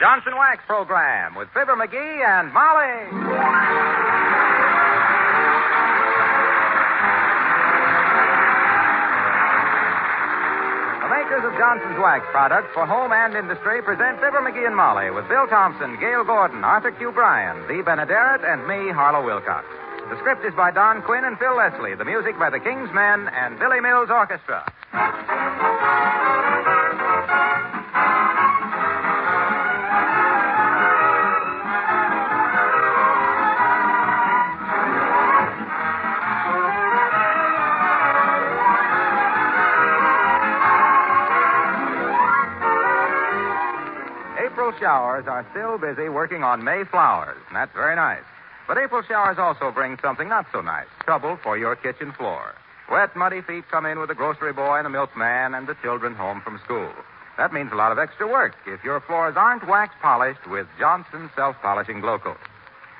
Johnson Wax program with Fibber McGee and Molly. The makers of Johnson's Wax products for home and industry present Fibber McGee and Molly with Bill Thompson, Gail Gordon, Arthur Q. Bryan, Dee Benaderet, and me, Harlow Wilcox. The script is by Don Quinn and Phil Leslie. The music by the King's Men and Billy Mills Orchestra. April showers are still busy working on May flowers, and that's very nice. But April showers also bring something not so nice, trouble for your kitchen floor. Wet, muddy feet come in with the grocery boy and the milkman and the children home from school. That means a lot of extra work if your floors aren't wax polished with Johnson self-polishing Glow Coat.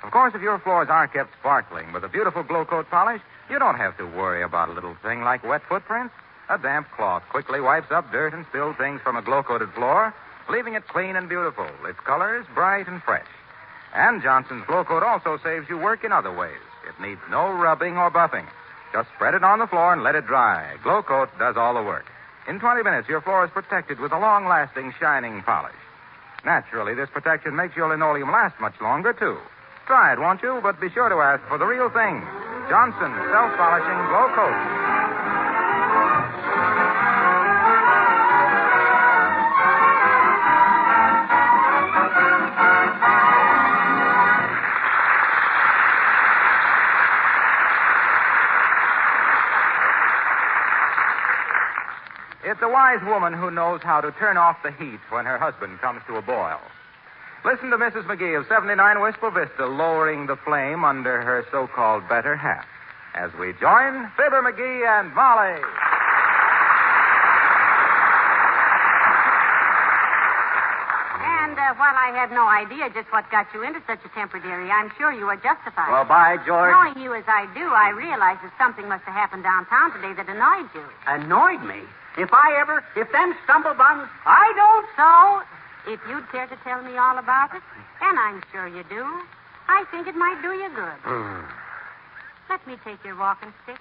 Of course, if your floors are kept sparkling with a beautiful Glow Coat polish, you don't have to worry about a little thing like wet footprints. A damp cloth quickly wipes up dirt and spilled things from a glow-coated floor, leaving it clean and beautiful, its colors bright and fresh. And Johnson's Glow Coat also saves you work in other ways. It needs no rubbing or buffing. Just spread it on the floor and let it dry. Glow Coat does all the work. In 20 minutes, your floor is protected with a long-lasting, shining polish. Naturally, this protection makes your linoleum last much longer, too. Try it, won't you? But be sure to ask for the real thing. Johnson Self-Polishing Glow Coat. It's a wise woman who knows how to turn off the heat when her husband comes to a boil. Listen to Mrs. McGee of 79 Wistful Vista lowering the flame under her so-called better half as we join Fibber McGee and Molly. And while I had no idea just what got you into such a temper, dearie, I'm sure you are justified. Well, by George. Knowing you as I do, I realize that something must have happened downtown today that annoyed you. Annoyed me? If them stumble-bums, I don't. So, if you'd care to tell me all about it, and I'm sure you do, I think it might do you good. Let me take your walking stick.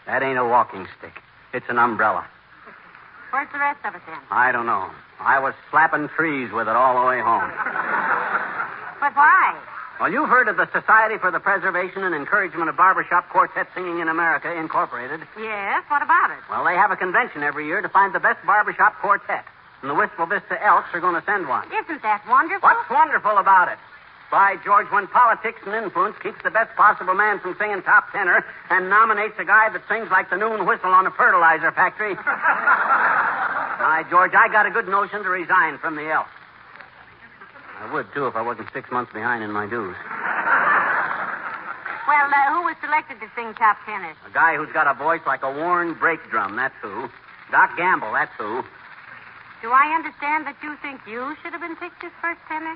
That ain't a walking stick. It's an umbrella. Where's the rest of it, then? I don't know. I was slapping trees with it all the way home. But why? Well, you've heard of the Society for the Preservation and Encouragement of Barbershop Quartet Singing in America, Incorporated. Yes, what about it? Well, they have a convention every year to find the best barbershop quartet. And the Wistful Vista Elks are going to send one. Isn't that wonderful? What's wonderful about it? By George, when politics and influence keeps the best possible man from singing top tenor and nominates a guy that sings like the noon whistle on a fertilizer factory. By George, I got a good notion to resign from the Elks. I would, too, if I wasn't 6 months behind in my dues. Well, who was selected to sing top tenor? A guy who's got a voice like a worn brake drum, that's who. Doc Gamble, that's who. Do I understand that you think you should have been picked as first tenor?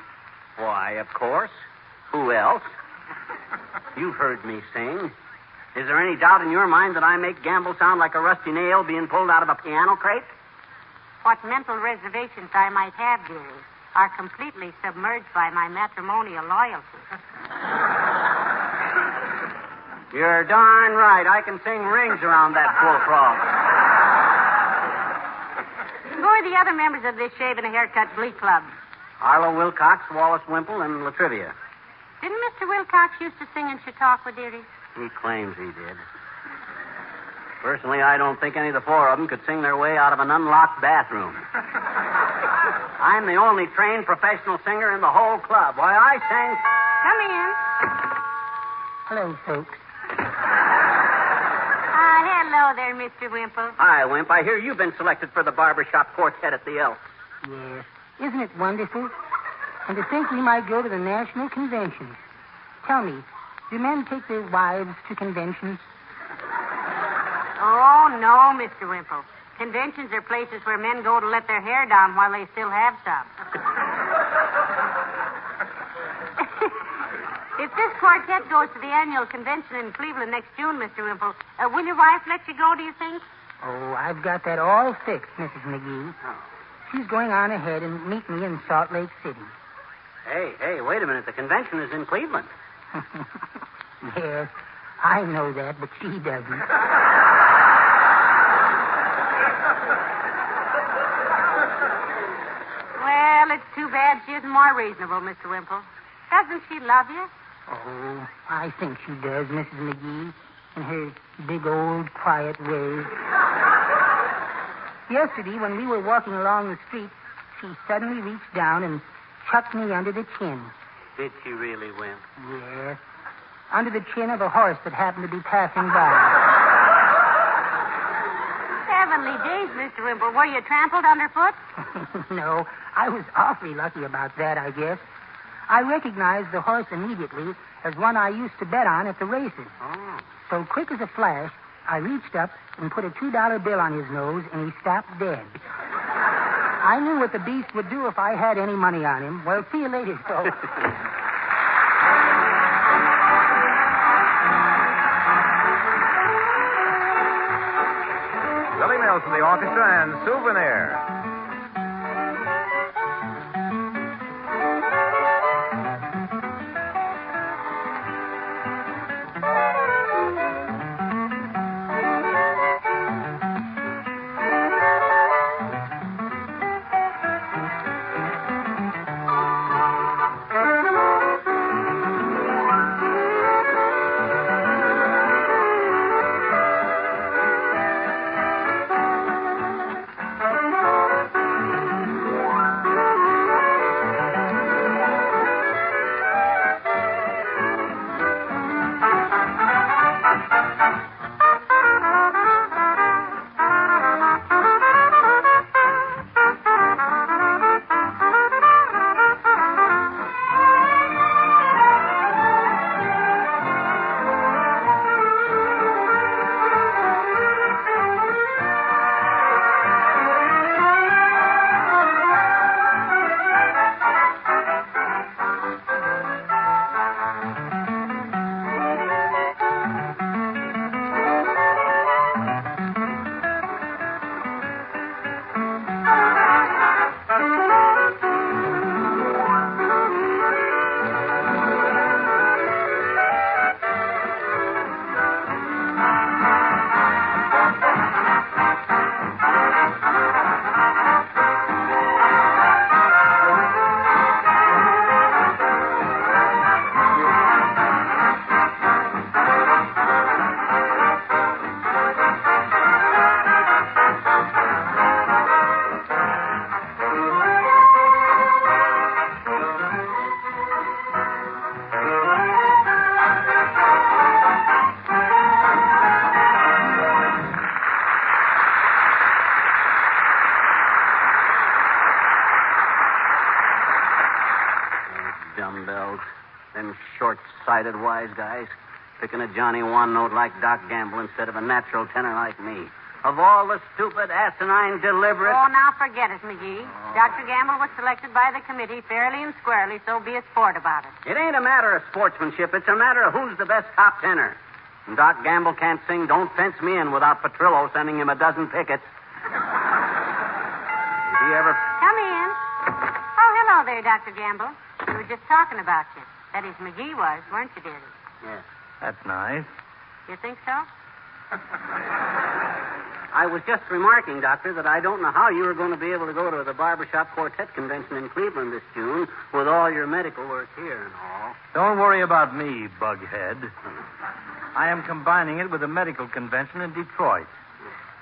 Why, of course. Who else? You've heard me sing. Is there any doubt in your mind that I make Gamble sound like a rusty nail being pulled out of a piano crate? What mental reservations I might have, dearie, are completely submerged by my matrimonial loyalty. You're darn right. I can sing rings around that bullfrog. Who are the other members of this shave and a haircut glee club? Harlow Wilcox, Wallace Wimple, and Latrivia. Didn't Mr. Wilcox used to sing in Chautauqua, dearie? He claims he did. Personally, I don't think any of the four of them could sing their way out of an unlocked bathroom. I'm the only trained professional singer in the whole club. Why, I sang... Come in. Hello, folks. Hello there, Mr. Wimple. Hi, Wimp. I hear you've been selected for the Barbershop Quartet at the Elks. Yes. Isn't it wonderful? And to think we might go to the national convention. Tell me, do men take their wives to conventions? Oh, no, Mr. Wimple. Conventions are places where men go to let their hair down while they still have some. If this quartet goes to the annual convention in Cleveland next June, Mr. Wimple, will your wife let you go, do you think? Oh, I've got that all fixed, Mrs. McGee. Oh. she's going on ahead and meet me in Salt Lake City. Hey, wait a minute. The convention is in Cleveland. Yes, I know that, but she doesn't. Well, it's too bad she isn't more reasonable, Mr. Wimple. Doesn't she love you? Oh, I think she does, Mrs. McGee, in her big, old, quiet way. Yesterday, when we were walking along the street, she suddenly reached down and chucked me under the chin. Did she really, Wimp? Yes, under the chin of a horse that happened to be passing by. Heavenly days, Mr. Wimple. Were you trampled underfoot? No, I was awfully lucky about that, I guess. I recognized the horse immediately as one I used to bet on at the races. Oh. So quick as a flash, I reached up and put a $2 bill on his nose, and he stopped dead. I knew what the beast would do if I had any money on him. Well, see you later, folks. Billy Mills from the orchestra and Souvenir. Dumbbells. Them short-sighted wise guys. Picking a Johnny One note like Doc Gamble instead of a natural tenor like me. Of all the stupid, asinine, deliberate... Oh, now forget it, McGee. Dr. Gamble was selected by the committee fairly and squarely, so be a sport about it. It ain't a matter of sportsmanship. It's a matter of who's the best top tenor. And Doc Gamble can't sing Don't Fence Me In without Petrillo sending him a dozen pickets. Did he ever... Come in. Oh, hello there, Dr. Gamble. We were just talking about you. That is, McGee was, weren't you, dearie? Yes. That's nice. You think so? I was just remarking, Doctor, that I don't know how you were going to be able to go to the Barbershop Quartet convention in Cleveland this June with all your medical work here and all. Don't worry about me, bughead. I am combining it with a medical convention in Detroit.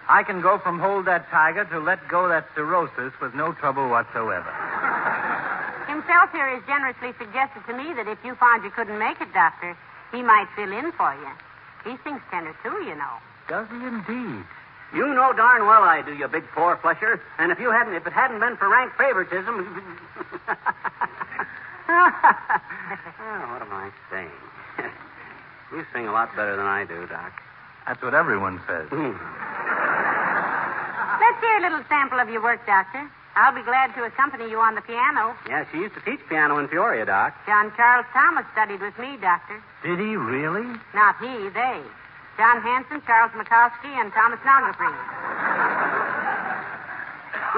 I can go from hold that tiger to let go that cirrhosis with no trouble whatsoever. Himself here has generously suggested to me that if you found you couldn't make it, Doctor, he might fill in for you. He sings tenor, too, you know. Does he indeed? You know darn well I do, you big four-flusher. And if it hadn't been for rank favoritism... Oh, what am I saying? You sing a lot better than I do, Doc. That's what everyone says. Let's hear a little sample of your work, Doctor. I'll be glad to accompany you on the piano. Yeah, she used to teach piano in Peoria, Doc. John Charles Thomas studied with me, Doctor. Did he really? Not he, they. John Hanson, Charles Mikowski, and Thomas Nogafree.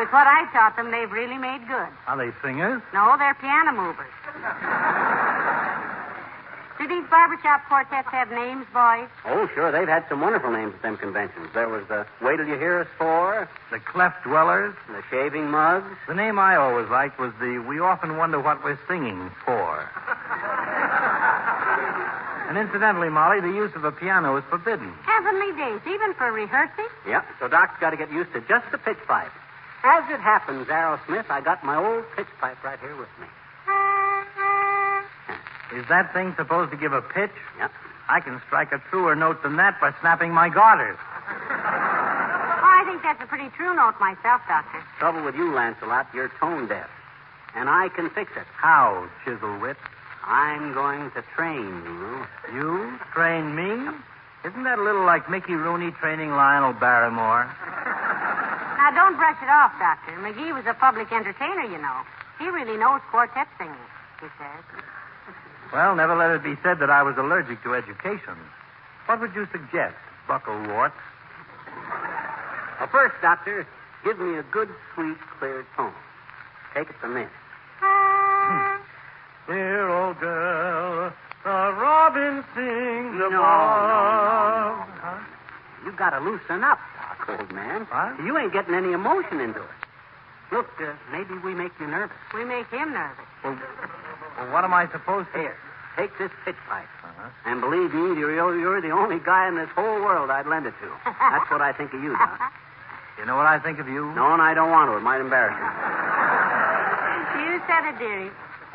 With what I taught them, they've really made good. Are they singers? No, they're piano movers. Do these barbershop quartets have names, boys? Oh, sure. They've had some wonderful names at them conventions. There was the Wait Till You Hear Us For, The Cleft Dwellers? the Shaving Mugs. The name I always liked was the We Often Wonder What We're Singing For. And incidentally, Molly, the use of a piano is forbidden. Heavenly days, even for rehearsing? Yep, so Doc's got to get used to just the pitch pipe. As it happens, Aerosmith, I got my old pitch pipe right here with me. Is that thing supposed to give a pitch? Yep. I can strike a truer note than that by snapping my garters. Oh, I think that's a pretty true note myself, Doctor. Trouble with you, Lancelot, you're tone deaf. And I can fix it. How, Chiselwit? I'm going to train you. You train me? Isn't that a little like Mickey Rooney training Lionel Barrymore? Now, don't brush it off, Doctor. McGee was a public entertainer, you know. He really knows quartet singing, he says. Well, never let it be said that I was allergic to education. What would you suggest, Bucklewart? Well, first, Doctor, give me a good, sweet, clear tone. Take it from this. Dear old girl, the robin sings above. No. Huh? You got to loosen up, Doc, old man. What? You ain't getting any emotion into it. Look, maybe we make you nervous. We make him nervous. Well, what am I supposed to... Here, take this pitch pipe. Uh-huh. And believe me, you're the only guy in this whole world I'd lend it to. That's what I think of you, Doc. You know what I think of you? No, and I don't want to. It might embarrass you. You said it, dearie.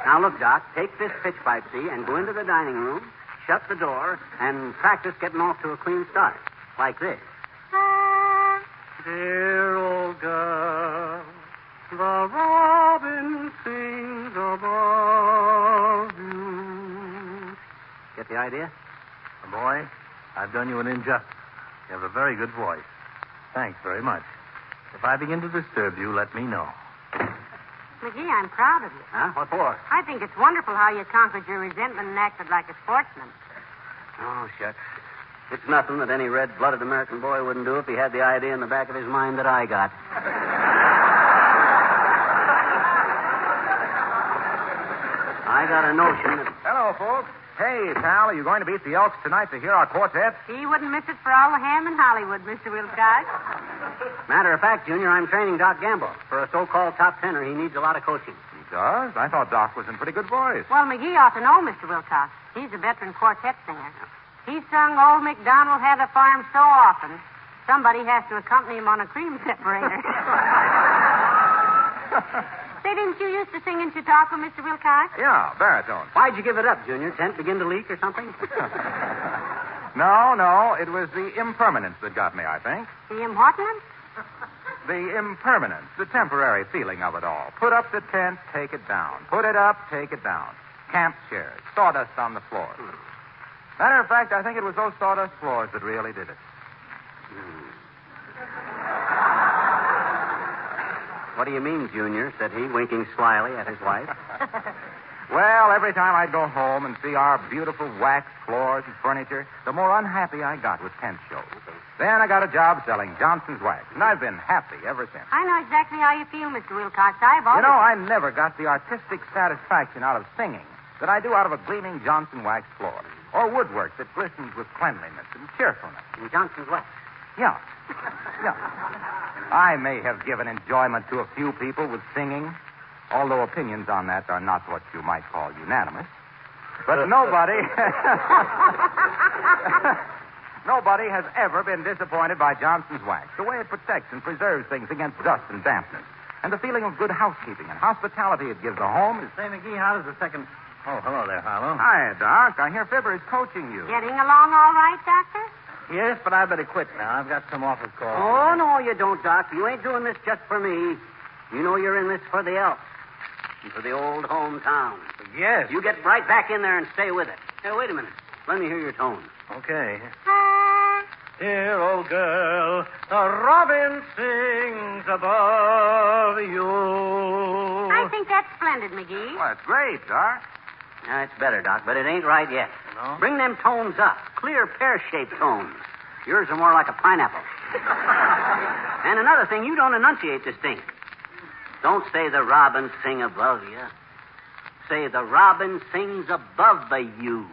Now, look, Doc, take this pitch pipe, see, and go into the dining room, shut the door, and practice getting off to a clean start. Like this. Dear old girl, the robin sings above you. Get the idea? Boy, I've done you an injustice. You have a very good voice. Thanks very much. If I begin to disturb you, let me know. McGee, I'm proud of you. Huh? What for? I think it's wonderful how you conquered your resentment and acted like a sportsman. Oh, shucks. It's nothing that any red-blooded American boy wouldn't do if he had the idea in the back of his mind that I got. I got a notion that... Hello, folks. Hey, pal, are you going to be at the Elks tonight to hear our quartet? He wouldn't miss it for all the ham in Hollywood, Mr. Wilcox. Matter of fact, Junior, I'm training Doc Gamble. For a so-called top tenor, he needs a lot of coaching. He does? I thought Doc was in pretty good voice. Well, McGee ought to know Mr. Wilcox. He's a veteran quartet singer. He sung Old MacDonald Had a Farm so often, somebody has to accompany him on a cream separator. Say, didn't you used to sing in Chautauqua, Mr. Wilcox? Yeah, baritone. Why'd you give it up, Junior? Tent begin to leak or something? No, it was the impermanence that got me, I think. The impertinence? The impermanence, the temporary feeling of it all. Put up the tent, take it down. Put it up, take it down. Camp chairs, sawdust on the floors. Matter of fact, I think it was those sawdust floors that really did it. What do you mean, Junior? Said he, winking slyly at his wife. Well, every time I'd go home and see our beautiful waxed floors and furniture, the more unhappy I got with tent shows. Then I got a job selling Johnson's wax, and I've been happy ever since. I know exactly how you feel, Mr. Wilcox. I've always... You know, I never got the artistic satisfaction out of singing that I do out of a gleaming Johnson wax floor, or woodwork that glistens with cleanliness and cheerfulness. And Johnson's wax. Yeah. I may have given enjoyment to a few people with singing, although opinions on that are not what you might call unanimous. But nobody has ever been disappointed by Johnson's wax. The way it protects and preserves things against dust and dampness. And the feeling of good housekeeping and hospitality it gives the home is... Say, McGee, how does the second... Oh, hello there, Harlow. Hi, Doc. I hear Fibber is coaching you. Getting along all right, Doctor? Yes, but I better quit now. I've got some office calls. Oh, no, you don't, Doc. You ain't doing this just for me. You know you're in this for the Elks and for the old hometown. Yes. You get right back in there and stay with it. Hey, wait a minute. Let me hear your tone. Okay. Dear old girl, the robin sings above you. I think that's splendid, McGee. Well, that's great, Doc. Yeah, it's better, Doc, but it ain't right yet. No? Bring them tones up. Clear pear-shaped tones. Yours are more like a pineapple. And another thing, you don't enunciate distinct. Don't say the robin sing above you. Say the robin sings above the you.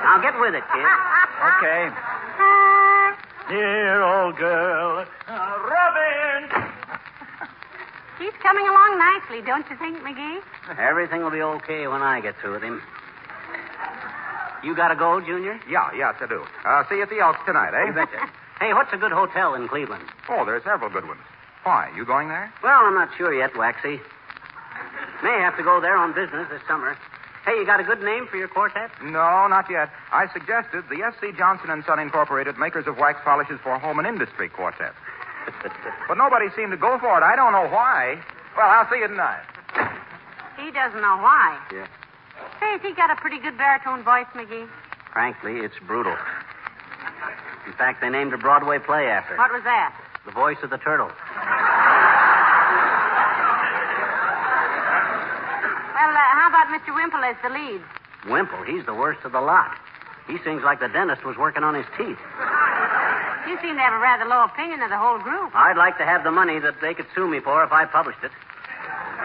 Now get with it, kid. Okay. Dear old girl, Robin! He's coming along nicely, don't you think, McGee? Everything will be okay when I get through with him. You gotta go, Junior? Yes, I do. See you at the Elks tonight, eh? You betcha. Hey, what's a good hotel in Cleveland? Oh, there are several good ones. Why, you going there? Well, I'm not sure yet, Waxy. May have to go there on business this summer. Hey, you got a good name for your quartet? No, not yet. I suggested the S.C. Johnson & Son Incorporated, makers of wax polishes for home and industry quartet. But nobody seemed to go for it. I don't know why. Well, I'll see you tonight. He doesn't know why. Yeah. Say, has he got a pretty good baritone voice, McGee? Frankly, it's brutal. In fact, they named a Broadway play after it. What was that? The Voice of the Turtle. Well, how about Mr. Wimple as the lead? Wimple, he's the worst of the lot. He sings like the dentist was working on his teeth. You seem to have a rather low opinion of the whole group. I'd like to have the money that they could sue me for if I published it.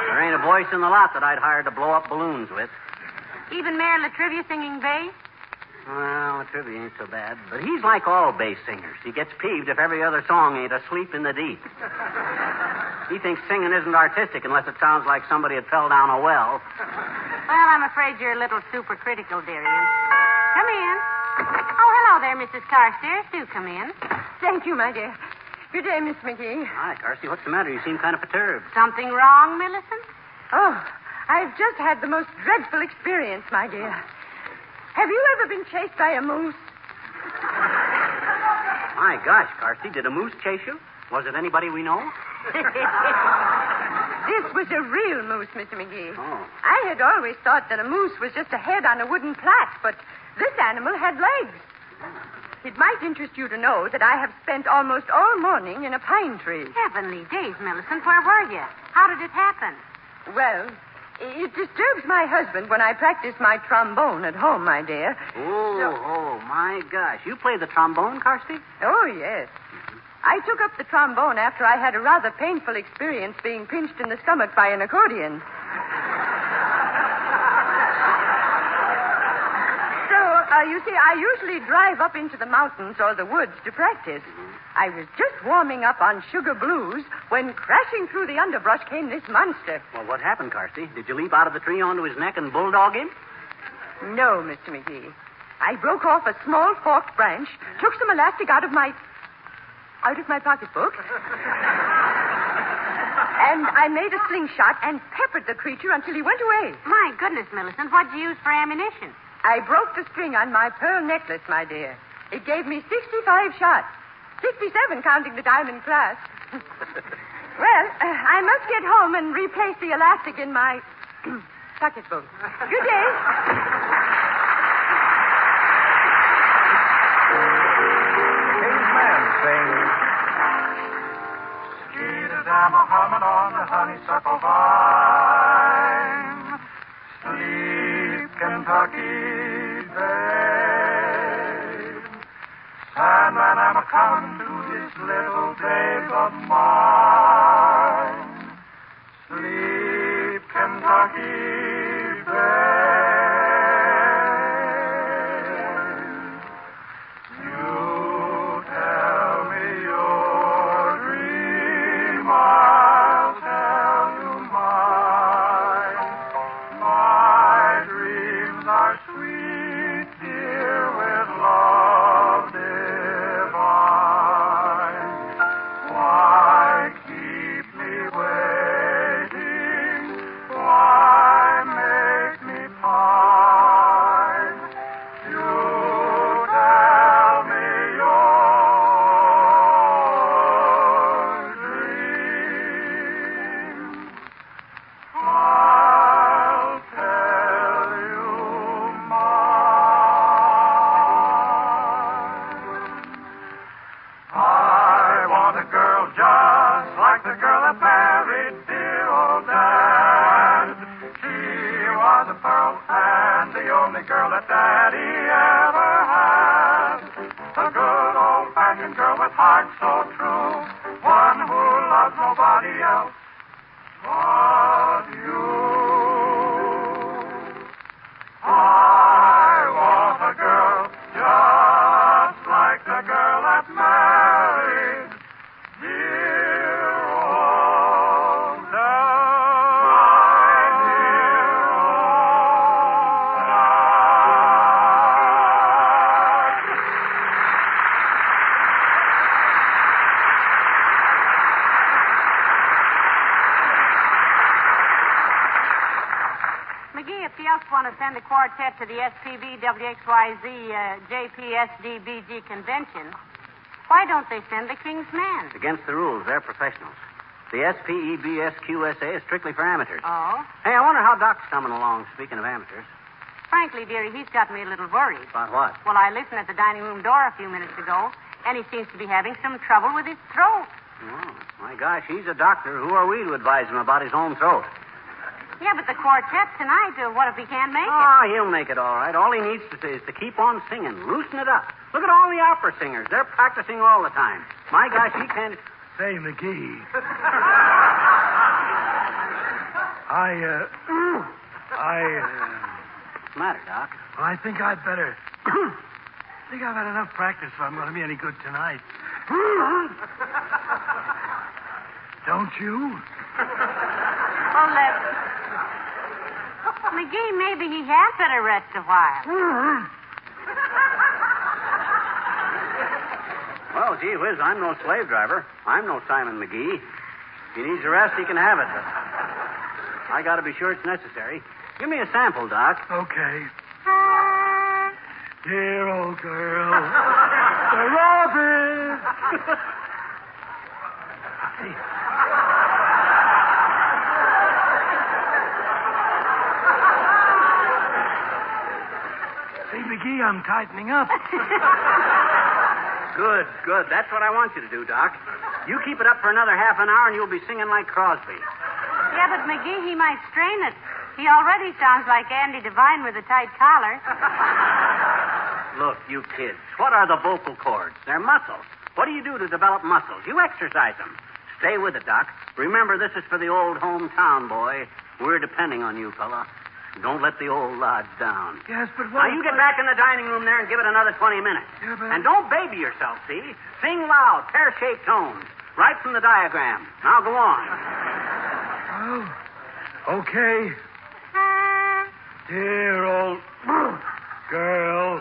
There ain't a voice in the lot that I'd hire to blow up balloons with. Even Mayor Latrivia singing bass? Well, Latrivia ain't so bad, but he's like all bass singers. He gets peeved if every other song ain't Asleep in the Deep. He thinks singing isn't artistic unless it sounds like somebody had fell down a well. Well, I'm afraid you're a little supercritical, dearie. Come in. Oh, hello there, Mrs. Carstairs. Do come in. Thank you, my dear. Good day, Miss McGee. Hi, Carsey. What's the matter? You seem kind of perturbed. Something wrong, Millicent? Oh, I've just had the most dreadful experience, my dear. Have you ever been chased by a moose? My gosh, Carsey, did a moose chase you? Was it anybody we know? This was a real moose, Mr. McGee. Oh. I had always thought that a moose was just a head on a wooden plat, but this animal had legs. It might interest you to know that I have spent almost all morning in a pine tree. Heavenly days, Millicent. Where were you? How did it happen? Well, it disturbs my husband when I practice my trombone at home, my dear. Oh, my gosh. You play the trombone, Carsey? Oh, yes. I took up the trombone after I had a rather painful experience being pinched in the stomach by an accordion. You see, I usually drive up into the mountains or the woods to practice. I was just warming up on Sugar Blues when crashing through the underbrush came this monster. Well, what happened, Carsey? Did you leap out of the tree onto his neck and bulldog him? No, Mr. McGee. I broke off a small forked branch, took some elastic out of my pocketbook, and I made a slingshot and peppered the creature until he went away. My goodness, Millicent, what'd you use for ammunition? I broke the string on my pearl necklace, my dear. It gave me 65 shots. 67 counting the diamond clasp. Well, I must get home and replace the elastic in my pocketbook. Good day. King's men sing. Skeet as I'm a humming on the honeysuckle vine. Sleep, Kentucky. Sandman, I'm a-coming to this little babe of mine. Sleep, Kentucky, babe. You tell me your dream, I'll tell you mine. My dreams are sweet, dear, with love divine. Why keep me waiting? Why make me pine? You tell me your dream. I'll tell you mine. I want a girl just like the girl that married dear old Dad. She was a pearl and the only girl that Daddy ever had. A good old-fashioned girl with heart so true, one who loves nobody else McGee, if the elks want to send a quartet to the SPB WXYZ JPSDBG convention, why don't they send the King's Men? Against the rules. They're professionals. The SPEBSQSA is strictly for amateurs. Oh? Hey, I wonder how Doc's coming along, speaking of amateurs. Frankly, dearie, he's got me a little worried. About what? Well, I listened at the dining room door a few minutes ago, and he seems to be having some trouble with his throat. Oh, my gosh, he's a doctor. Who are we to advise him about his own throat? Yeah, but the quartet tonight, what if he can't make it? Oh, he'll make it all right. All he needs to is to keep on singing. Loosen it up. Look at all the opera singers. They're practicing all the time. My gosh, he can't... Say, McGee. What's the matter, Doc? Well, I think I'd better. I think I've had enough practice if I'm going to be any good tonight. Don't you? Well, McGee, maybe he had better rest a while. Well, gee whiz, I'm no slave driver. I'm no Simon McGee. If he needs a rest, he can have it. But I got to be sure it's necessary. Give me a sample, Doc. Okay. Dear old girl. The robin. Say, McGee, I'm tightening up. Good, good. That's what I want you to do, Doc. You keep it up for another half an hour, and you'll be singing like Crosby. Yeah, but McGee, he might strain it. He already sounds like Andy Devine with a tight collar. Look, you kids, what are the vocal cords? They're muscles. What do you do to develop muscles? You exercise them. Stay with it, Doc. Remember, this is for the old hometown, boy. We're depending on you, fella. Don't let the old lodge down. Yes, but what... Now, you get back in the dining room there and give it another 20 minutes. Yeah, but... And don't baby yourself, see? Sing loud, pear-shaped tones. Right from the diagram. Now, go on. Oh, okay. Dear old girl.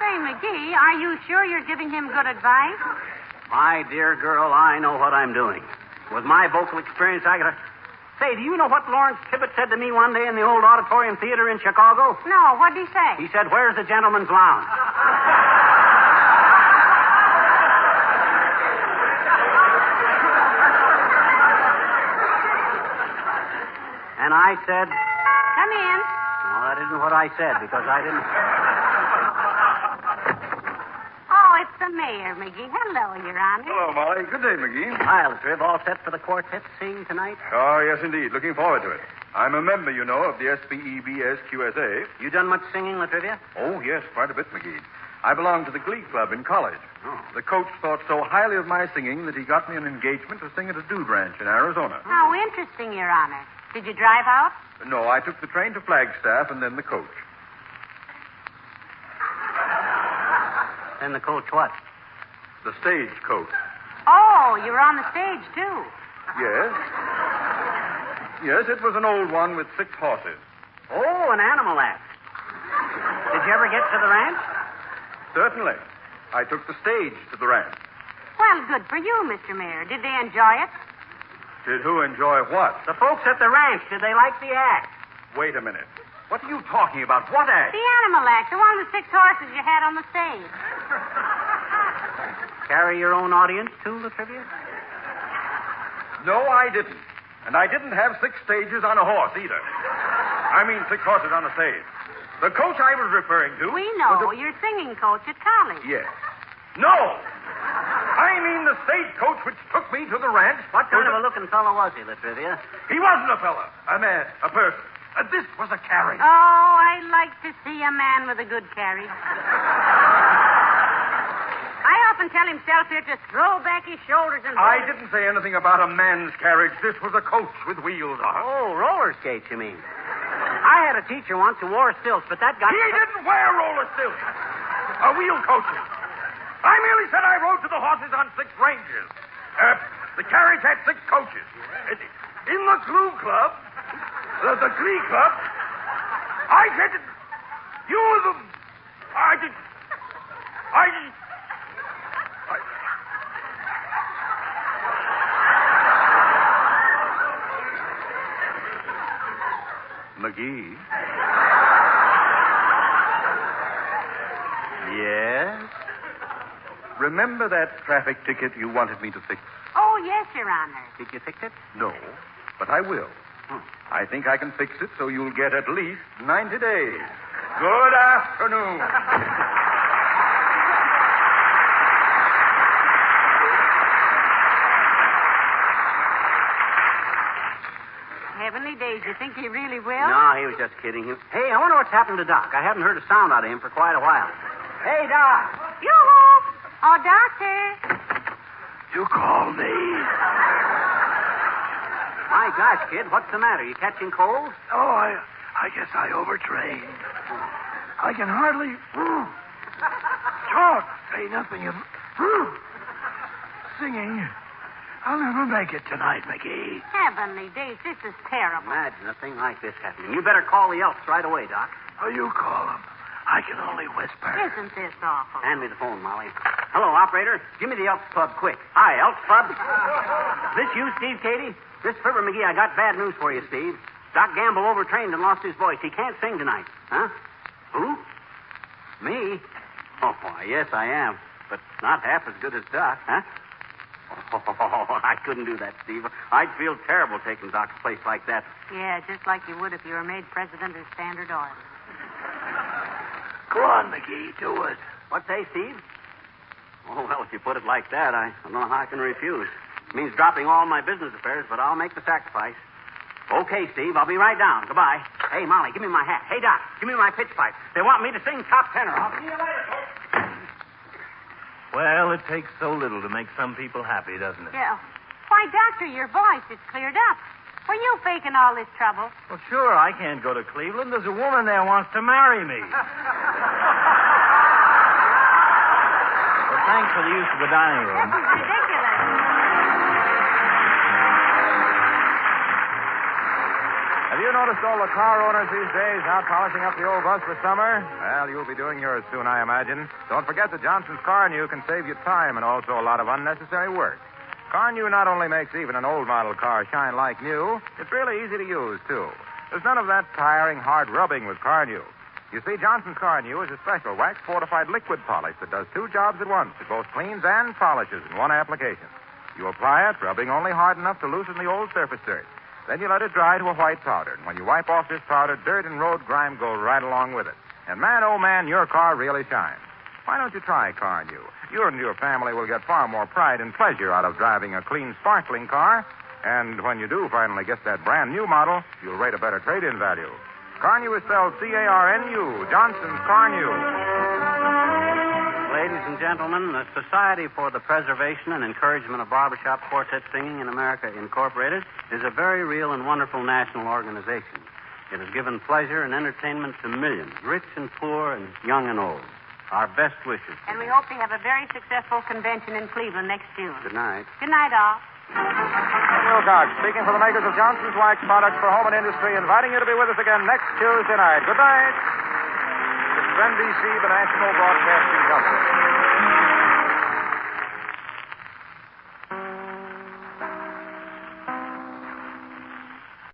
Say, McGee, are you sure you're giving him good advice? My dear girl, I know what I'm doing. With my vocal experience, I gotta... Say, do you know what Lawrence Tibbett said to me one day in the old Auditorium Theater in Chicago? No, what'd he say? He said, "Where's the gentleman's lounge?" And I said... Come in. No, that isn't what I said, because I didn't... Oh, it's the mayor, McGee. Hello, Your Honor. Hello, Molly. Good day, McGee. Hi, Latriv. All set for the quartet sing tonight? Oh, yes, indeed. Looking forward to it. I'm a member, you know, of the SPEBSQSA. You done much singing, Latrivia? Oh, yes, quite a bit, McGee. I belong to the Glee Club in college. Oh. The coach thought so highly of my singing that he got me an engagement to sing at a dude ranch in Arizona. How interesting, Your Honor. Did you drive out? No, I took the train to Flagstaff and then the coach. Then the coach what? The stage coach. Oh, you were on the stage, too. Yes. Yes, it was an old one with 6 horses. Oh, an animal act. Did you ever get to the ranch? Certainly. I took the stage to the ranch. Well, good for you, Mr. Mayor. Did they enjoy it? Did who enjoy what? The folks at the ranch, did they like the act? Wait a minute. What are you talking about? What act? The animal act, the one with 6 horses you had on the stage. Carry your own audience, too, Latrivia? No, I didn't. And I didn't have 6 stages on a horse, either. I mean 6 horses on a stage. The coach I was referring to... We know. was You're singing coach at college. Yes. No! I mean the stagecoach which took me to the ranch. What kind of a looking fellow was he, Latrivia? He wasn't a fella. A man. A person. This was a carriage. Oh, I like to see a man with a good carriage. I often tell himself here to throw back his shoulders and... I didn't say anything about a man's carriage. This was a coach with wheels on it. Oh, roller skates, you mean? I had a teacher once who wore stilts, but that guy... He didn't wear roller stilts. A wheel coaches. I merely said I rode to the horses on 6 ranges. The carriage had 6 coaches. In the Glee Club, the Glee Club, I said that you were the... McGee. Yes? Remember that traffic ticket you wanted me to fix? Oh, yes, Your Honor. Did you fix it? No, but I will. I think I can fix it so you'll get at least 90 days. Good afternoon. Heavenly days, you think he really will? No, he was just kidding. Hey, I wonder what's happened to Doc. I haven't heard a sound out of him for quite a while. Hey, Doc. Yoo-hoo! Oh, Doctor. You called me? My gosh, kid, what's the matter? You catching cold? Oh, I guess I overtrained. I can hardly talk, say nothing of singing. I'll never make it tonight, McGee. Heavenly days, this is terrible. Imagine a thing like this happening. You better call the Elks right away, Doc. Oh, you call them. I can only whisper. Isn't this awful? Hand me the phone, Molly. Hello, operator. Give me the Elks Pub, quick. Hi, Elks Pub. This you, Steve Cady? This is Fibber McGee. I got bad news for you, Steve. Doc Gamble overtrained and lost his voice. He can't sing tonight. Huh? Who? Me? Oh, why, yes, I am. But not half as good as Doc, huh? Oh, I couldn't do that, Steve. I'd feel terrible taking Doc's place like that. Yeah, just like you would if you were made president of Standard Oil. Go on, McGee. Do it. What say, Steve? Oh, well, if you put it like that, I don't know how I can refuse. It means dropping all my business affairs, but I'll make the sacrifice. Okay, Steve, I'll be right down. Goodbye. Hey, Molly, give me my hat. Hey, Doc, give me my pitch pipe. They want me to sing top tenor. I'll see you later, folks. Well, it takes so little to make some people happy, doesn't it? Yeah. Why, Doctor, your voice is cleared up. Were you faking all this trouble? Well, sure, I can't go to Cleveland. There's a woman there wants to marry me. Well, thanks for the use of the dining room. This is ridiculous. Have you noticed all the car owners these days out polishing up the old bus for summer? Well, you'll be doing yours soon, I imagine. Don't forget that Johnson's Car New can save you time and also a lot of unnecessary work. Car New not only makes even an old model car shine like new, it's really easy to use, too. There's none of that tiring, hard rubbing with Car New. You see, Johnson's Car New is a special wax-fortified liquid polish that does two jobs at once. It both cleans and polishes in one application. You apply it, rubbing only hard enough to loosen the old surface dirt. Then you let it dry to a white powder. And when you wipe off this powder, dirt and road grime go right along with it. And man, oh man, your car really shines. Why don't you try Car New? You and your family will get far more pride and pleasure out of driving a clean, sparkling car. And when you do finally get that brand new model, you'll rate a better trade-in value. Car New is spelled C-A-R-N-U, Johnson's Car New. Ladies and gentlemen, the Society for the Preservation and Encouragement of Barbershop Quartet Singing in America, Incorporated, is a very real and wonderful national organization. It has given pleasure and entertainment to millions, rich and poor and young and old. Our best wishes. And we hope to have a very successful convention in Cleveland next June. Good night. Good night, all. Wilcox, speaking for the makers of Johnson's Wax Products for Home and Industry, inviting you to be with us again next Tuesday night. Good night. This is NBC, the National Broadcast